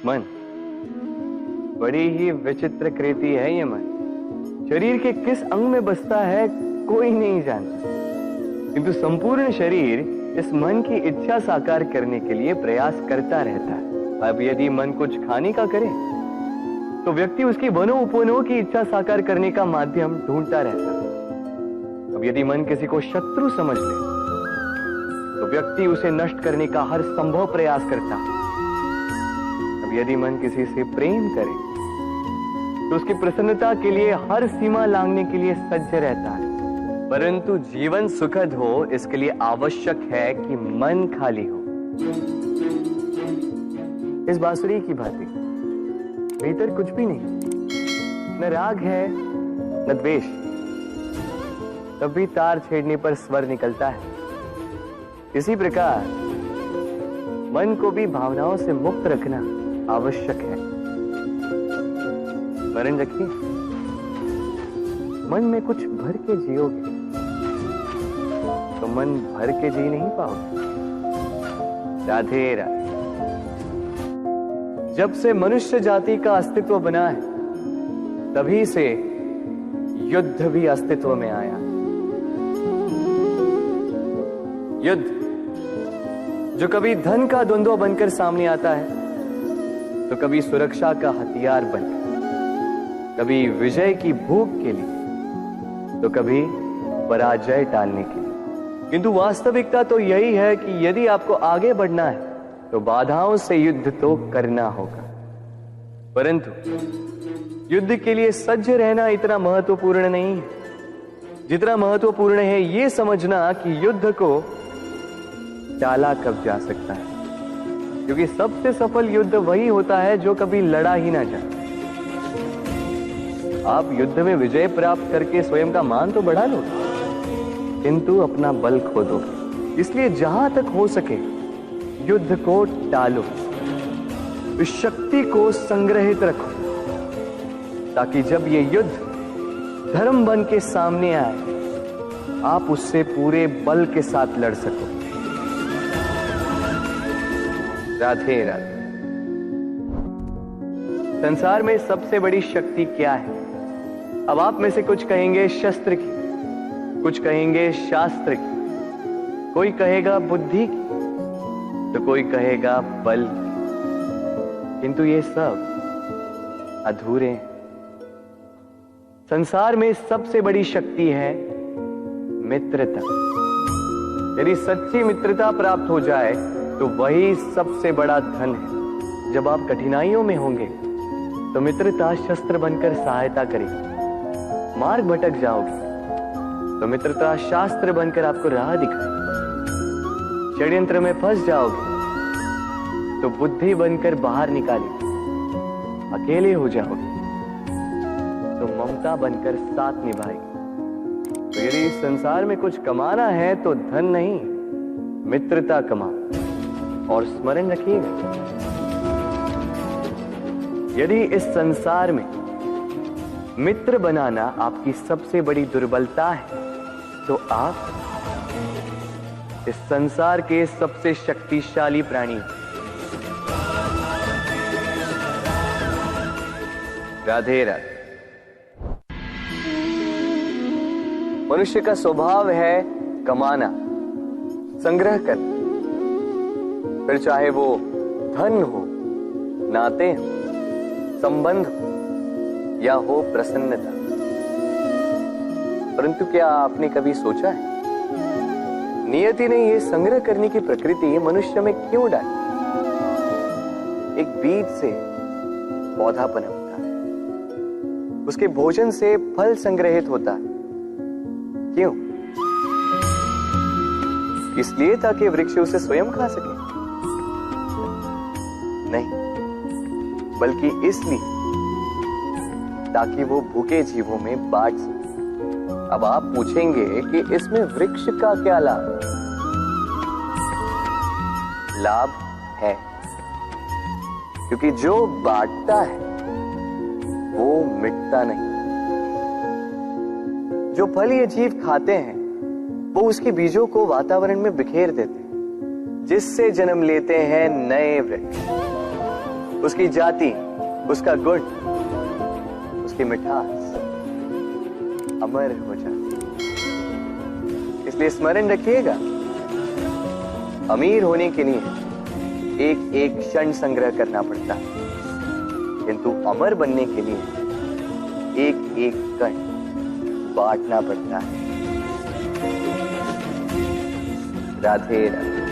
मन बड़ी ही विचित्र कृति है ये मन। शरीर के किस अंग में बसता है कोई नहीं जानता, किंतु संपूर्ण शरीर इस मन की इच्छा साकार करने के लिए प्रयास करता रहता है। अब यदि मन कुछ खाने का करे तो व्यक्ति उसकी वनो उपवनों की इच्छा साकार करने का माध्यम ढूंढता रहता है। अब यदि मन किसी को शत्रु समझ ले तो व्यक्ति उसे नष्ट करने का हर संभव प्रयास करता है। अब यदि मन किसी से प्रेम करे तो उसकी प्रसन्नता के लिए हर सीमा लांघने के लिए सज्ज रहता है। परंतु जीवन सुखद हो इसके लिए आवश्यक है कि मन खाली हो। इस बांसुरी की भांति भीतर कुछ भी नहीं, न राग है न द्वेष, तब भी तार छेड़ने पर स्वर निकलता है। इसी प्रकार मन को भी भावनाओं से मुक्त रखना आवश्यक है। स्मरण रखिए, मन में कुछ भर के जियोगे तो मन भर के जी नहीं पाओगे। राधे राधे। जब से मनुष्य जाति का अस्तित्व बना है तभी से युद्ध भी अस्तित्व में आया। युद्ध जो कभी धन का द्वंद्व बनकर सामने आता है तो कभी सुरक्षा का हथियार बनकर, कभी विजय की भूख के लिए तो कभी पराजय टालने के लिए। किंतु वास्तविकता तो यही है कि यदि आपको आगे बढ़ना है तो बाधाओं से युद्ध तो करना होगा। परंतु युद्ध के लिए सज्ज रहना इतना महत्वपूर्ण नहीं है जितना महत्वपूर्ण है यह समझना कि युद्ध को टाला कब जा सकता है। क्योंकि सबसे सफल युद्ध वही होता है जो कभी लड़ा ही ना जाए। आप युद्ध में विजय प्राप्त करके स्वयं का मान तो बढ़ा लो, किंतु अपना बल खो दो। इसलिए जहां तक हो सके युद्ध को टालो, इस शक्ति को संग्रहित रखो, ताकि जब ये युद्ध धर्म बन के सामने आए आप उससे पूरे बल के साथ लड़ सको। राधे राधे। संसार में सबसे बड़ी शक्ति क्या है? अब आप में से कुछ कहेंगे शस्त्र की, कुछ कहेंगे शास्त्र की, कोई कहेगा बुद्धि की, तो कोई कहेगा बल की। किंतु ये सब अधूरे हैं। संसार में सबसे बड़ी शक्ति है मित्रता। यदि सच्ची मित्रता प्राप्त हो जाए तो वही सबसे बड़ा धन है। जब आप कठिनाइयों में होंगे तो मित्रता शस्त्र बनकर सहायता करेगी। मार्ग भटक जाओगे तो मित्रता शास्त्र बनकर आपको राह दिखाएगी। षड्यंत्र में फंस जाओगे तो बुद्धि बनकर बाहर निकालेगी। अकेले हो जाओगे तो ममता बनकर साथ निभाएगी। तो यदि इस संसार में कुछ कमाना है तो धन नहीं, मित्रता कमाओ। और स्मरण रखिएगा, यदि इस संसार में मित्र बनाना आपकी सबसे बड़ी दुर्बलता है तो आप इस संसार के सबसे शक्तिशाली प्राणी। राधे राधे। मनुष्य का स्वभाव है कमाना, संग्रह करना, फिर चाहे वो धन हो, नाते हो, संबंध हो या हो प्रसन्नता। परंतु क्या आपने कभी सोचा है नियति ने यह संग्रह करने की प्रकृति मनुष्य में क्यों डाली? एक बीज से पौधा पनपता है, उसके भोजन से फल संग्रहित होता है। क्यों? इसलिए ताकि वृक्ष उसे स्वयं खा सके? नहीं, बल्कि इसलिए ताकि वो भूखे जीवों में बांट सके। अब आप पूछेंगे कि इसमें वृक्ष का क्या लाभ? लाभ है, क्योंकि जो बांटता है वो मिटता नहीं। जो फल ये जीव खाते हैं वो उसके बीजों को वातावरण में बिखेर देते हैं, जिससे जन्म लेते हैं नए वृक्ष। उसकी जाति, उसका गुण, उसकी मिठास अमर हो जाती। इसलिए स्मरण रखिएगा, अमीर होने के लिए एक एक क्षण संग्रह करना पड़ता है, किंतु अमर बनने के लिए एक एक कण बांटना पड़ता है। राधे राधे।